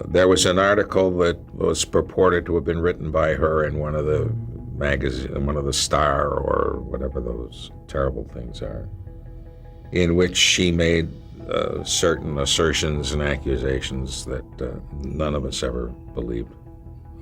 There was an article that was purported to have been written by her in one of the magazine, one of the Star or whatever those terrible things are, in which she made certain assertions and accusations that none of us ever believed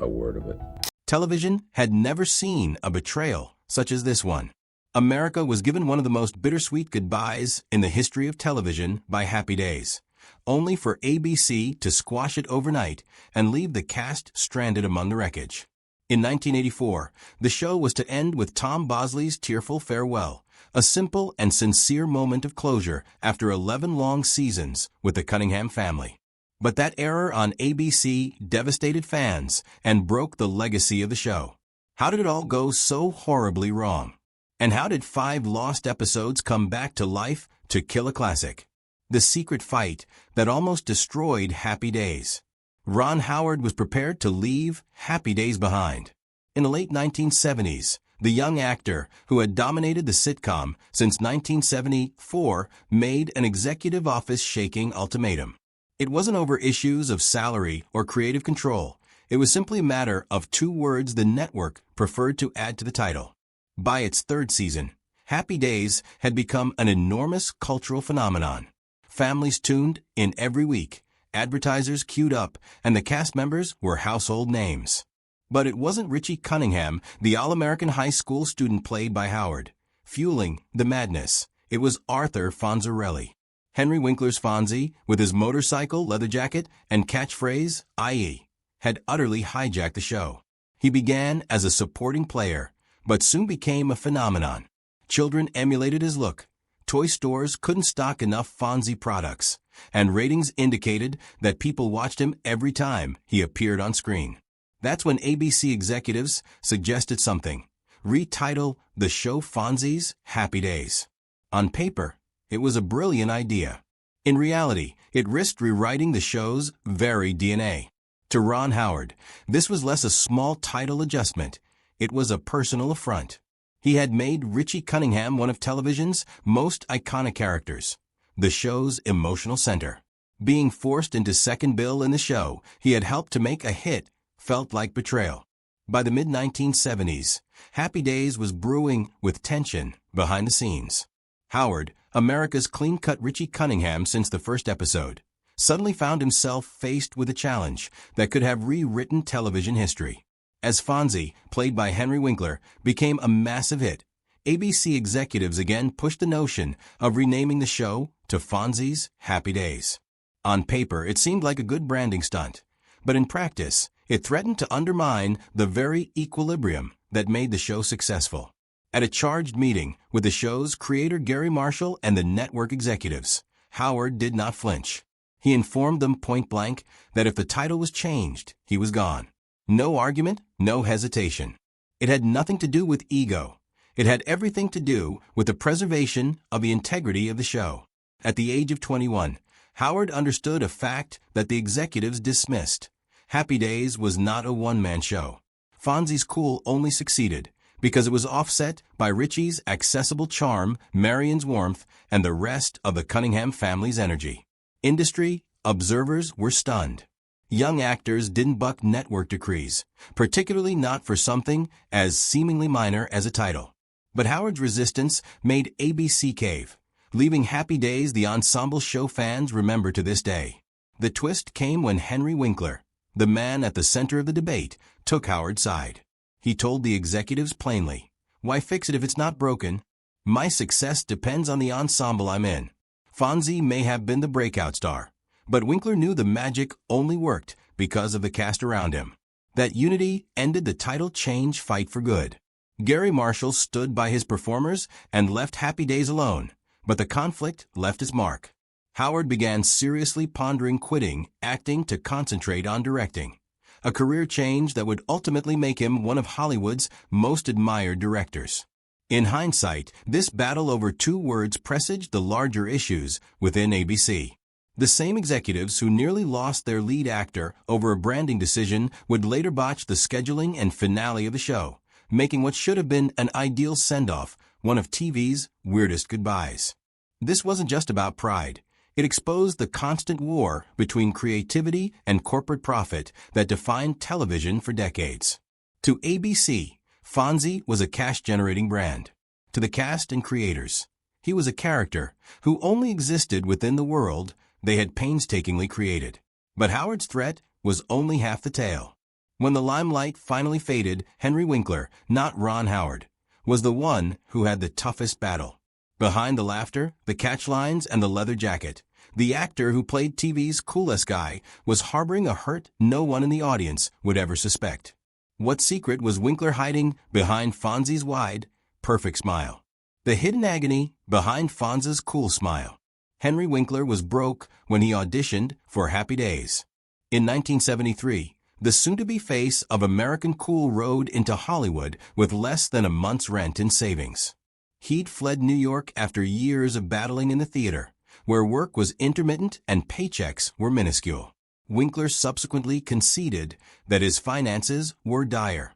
a word of it. Television had never seen a betrayal such as this one. America was given one of the most bittersweet goodbyes in the history of television by Happy Days, only for ABC to squash it overnight and leave the cast stranded among the wreckage. In 1984, the show was to end with Tom Bosley's tearful farewell, a simple and sincere moment of closure after 11 long seasons with the Cunningham family. But that error on ABC devastated fans and broke the legacy of the show. How did it all go so horribly wrong? And how did 5 lost episodes come back to life to kill a classic? The secret fight that almost destroyed Happy Days. Ron Howard was prepared to leave Happy Days behind. In the late 1970s, the young actor who had dominated the sitcom since 1974 made an executive office-shaking ultimatum. It wasn't over issues of salary or creative control. It was simply a matter of 2 words the network preferred to add to the title. By its 3rd season, Happy Days had become an enormous cultural phenomenon. Families tuned in every week, advertisers queued up, and the cast members were household names. But it wasn't Richie Cunningham, the all-American high school student played by Howard, fueling the madness. It was Arthur Fonzarelli. Henry Winkler's Fonzie, with his motorcycle, leather jacket, and catchphrase, IE, had utterly hijacked the show. He began as a supporting player, but soon became a phenomenon. Children emulated his look. Toy stores couldn't stock enough Fonzie products, and ratings indicated that people watched him every time he appeared on screen. That's when ABC executives suggested something. Retitle the show Fonzie's Happy Days. On paper, it was a brilliant idea. In reality, it risked rewriting the show's very DNA. To Ron Howard, this was less a small title adjustment. It was a personal affront. He had made Richie Cunningham one of television's most iconic characters, the show's emotional center. Being forced into second bill in the show he had helped to make a hit felt like betrayal. By the mid-1970s, Happy Days was brewing with tension behind the scenes. Howard, America's clean-cut Richie Cunningham since the first episode, suddenly found himself faced with a challenge that could have rewritten television history. As Fonzie, played by Henry Winkler, became a massive hit, ABC executives again pushed the notion of renaming the show to Fonzie's Happy Days. On paper, it seemed like a good branding stunt, but in practice, it threatened to undermine the very equilibrium that made the show successful. At a charged meeting with the show's creator Gary Marshall and the network executives, Howard did not flinch. He informed them point-blank that if the title was changed, he was gone. No argument, no hesitation. It had nothing to do with ego. It had everything to do with the preservation of the integrity of the show. At the age of 21, Howard understood a fact that the executives dismissed. Happy Days was not a one-man show. Fonzie's cool only succeeded because it was offset by Richie's accessible charm, Marion's warmth, and the rest of the Cunningham family's energy. Industry observers were stunned. Young actors didn't buck network decrees, particularly not for something as seemingly minor as a title. But Howard's resistance made ABC cave, leaving Happy Days the ensemble show fans remember to this day. The twist came when Henry Winkler, the man at the center of the debate, took Howard's side. He told the executives plainly, "Why fix it if it's not broken? My success depends on the ensemble I'm in." Fonzie may have been the breakout star, but Winkler knew the magic only worked because of the cast around him. That unity ended the title change fight for good. Gary Marshall stood by his performers and left Happy Days alone, but the conflict left its mark. Howard began seriously pondering quitting acting to concentrate on directing, a career change that would ultimately make him one of Hollywood's most admired directors. In hindsight, this battle over 2 words presaged the larger issues within ABC. The same executives who nearly lost their lead actor over a branding decision would later botch the scheduling and finale of the show, making what should have been an ideal send-off one of TV's weirdest goodbyes. This wasn't just about pride. It exposed the constant war between creativity and corporate profit that defined television for decades. To ABC, Fonzie was a cash-generating brand. To the cast and creators, he was a character who only existed within the world they had painstakingly created. But Howard's threat was only half the tale. When the limelight finally faded, Henry Winkler, not Ron Howard, was the one who had the toughest battle. Behind the laughter, the catchlines, and the leather jacket, the actor who played TV's coolest guy was harboring a hurt no one in the audience would ever suspect. What secret was Winkler hiding behind Fonzie's wide, perfect smile? The hidden agony behind Fonz's cool smile. Henry Winkler was broke when he auditioned for Happy Days. In 1973, the soon-to-be face of American Cool rode into Hollywood with less than a month's rent in savings. He'd fled New York after years of battling in the theater, where work was intermittent and paychecks were minuscule. Winkler subsequently conceded that his finances were dire.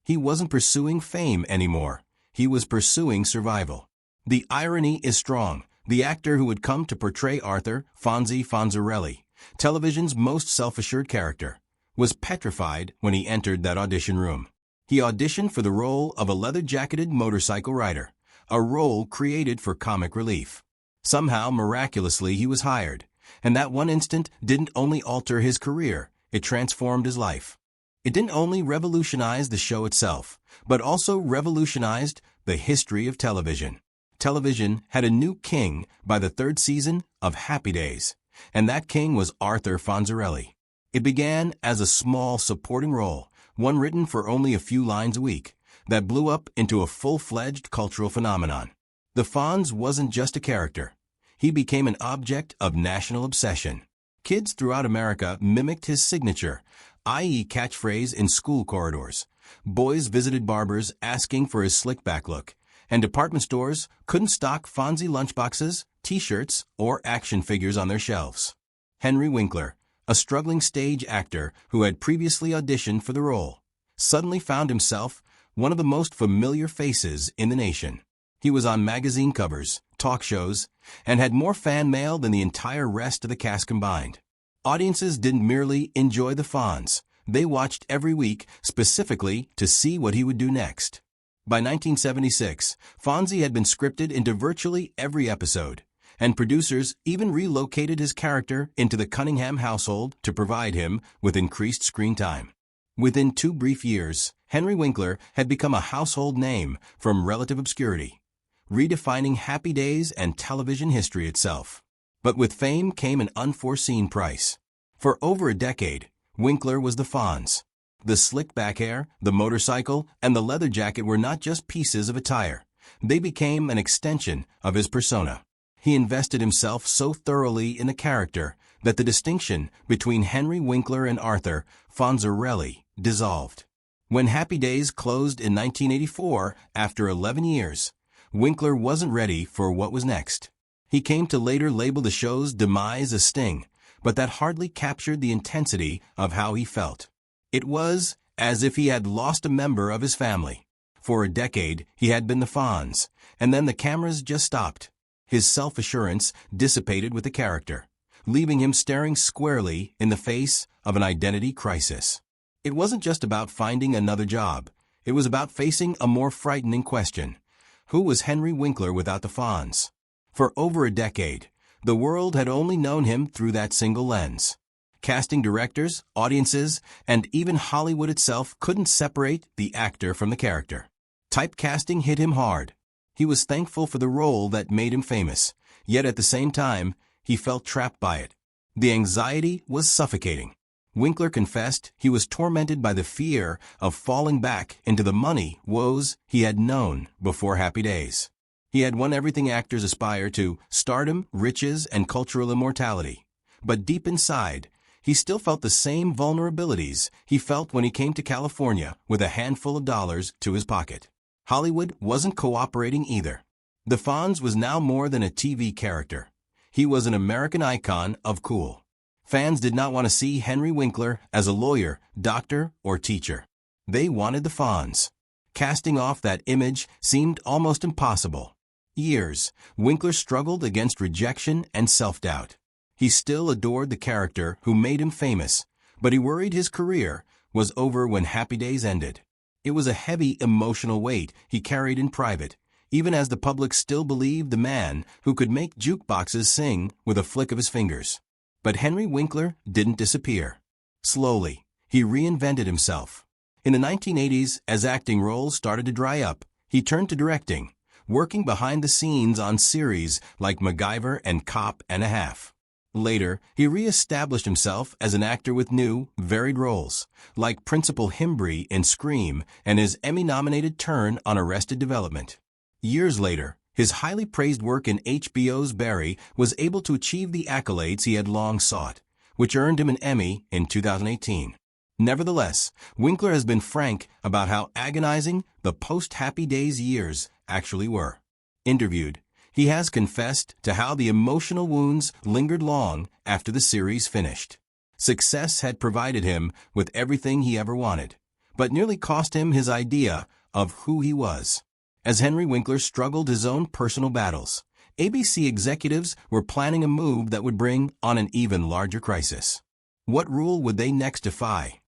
He wasn't pursuing fame anymore. He was pursuing survival. The irony is strong. The actor who would come to portray Arthur, Fonzie Fonzarelli, television's most self-assured character, was petrified when he entered that audition room. He auditioned for the role of a leather-jacketed motorcycle rider, a role created for comic relief. Somehow, miraculously, he was hired, and that one instant didn't only alter his career, it transformed his life. It didn't only revolutionize the show itself, but also revolutionized the history of television. Television had a new king by the third season of Happy Days, and that king was Arthur Fonzarelli. It began as a small supporting role, one written for only a few lines a week, that blew up into a full-fledged cultural phenomenon. The Fonz wasn't just a character. He became an object of national obsession. Kids throughout America mimicked his signature, i.e. catchphrase in school corridors. Boys visited barbers asking for his slick-back look, and department stores couldn't stock Fonzie lunchboxes, T-shirts, or action figures on their shelves. Henry Winkler, a struggling stage actor who had previously auditioned for the role, suddenly found himself one of the most familiar faces in the nation. He was on magazine covers, talk shows, and had more fan mail than the entire rest of the cast combined. Audiences didn't merely enjoy the Fonz. They watched every week specifically to see what he would do next. By 1976, Fonzie had been scripted into virtually every episode, and producers even relocated his character into the Cunningham household to provide him with increased screen time. Within 2 brief years, Henry Winkler had become a household name from relative obscurity, redefining Happy Days and television history itself. But with fame came an unforeseen price. For over a decade, Winkler was the Fonz. The slick back hair, the motorcycle, and the leather jacket were not just pieces of attire. They became an extension of his persona. He invested himself so thoroughly in the character that the distinction between Henry Winkler and Arthur Fonzarelli dissolved. When Happy Days closed in 1984, after 11 years, Winkler wasn't ready for what was next. He came to later label the show's demise a sting, but that hardly captured the intensity of how he felt. It was as if he had lost a member of his family. For a decade, he had been the Fonz, and then the cameras just stopped. His self-assurance dissipated with the character, leaving him staring squarely in the face of an identity crisis. It wasn't just about finding another job. It was about facing a more frightening question. Who was Henry Winkler without the Fonz? For over a decade, the world had only known him through that single lens. Casting directors, audiences, and even Hollywood itself couldn't separate the actor from the character. Typecasting hit him hard. He was thankful for the role that made him famous, yet at the same time, he felt trapped by it. The anxiety was suffocating. Winkler confessed he was tormented by the fear of falling back into the money woes he had known before Happy Days. He had won everything actors aspire to: stardom, riches, and cultural immortality. But deep inside, he still felt the same vulnerabilities he felt when he came to California with a handful of dollars to his pocket. Hollywood wasn't cooperating either. The Fonz was now more than a TV character. He was an American icon of cool. Fans did not want to see Henry Winkler as a lawyer, doctor, or teacher. They wanted the Fonz. Casting off that image seemed almost impossible. Years, Winkler struggled against rejection and self-doubt. He still adored the character who made him famous, but he worried his career was over when Happy Days ended. It was a heavy emotional weight he carried in private, even as the public still believed the man who could make jukeboxes sing with a flick of his fingers. But Henry Winkler didn't disappear. Slowly, he reinvented himself. In the 1980s, as acting roles started to dry up, he turned to directing, working behind the scenes on series like MacGyver and Cop and a Half. Later, he re-established himself as an actor with new, varied roles, like Principal Himbry in Scream and his Emmy-nominated turn on Arrested Development. Years later, his highly praised work in HBO's Barry was able to achieve the accolades he had long sought, which earned him an Emmy in 2018. Nevertheless, Winkler has been frank about how agonizing the post-Happy Days years actually were. Interviewed, he has confessed to how the emotional wounds lingered long after the series finished. Success had provided him with everything he ever wanted, but nearly cost him his idea of who he was. As Henry Winkler struggled his own personal battles, ABC executives were planning a move that would bring on an even larger crisis. What rule would they next defy?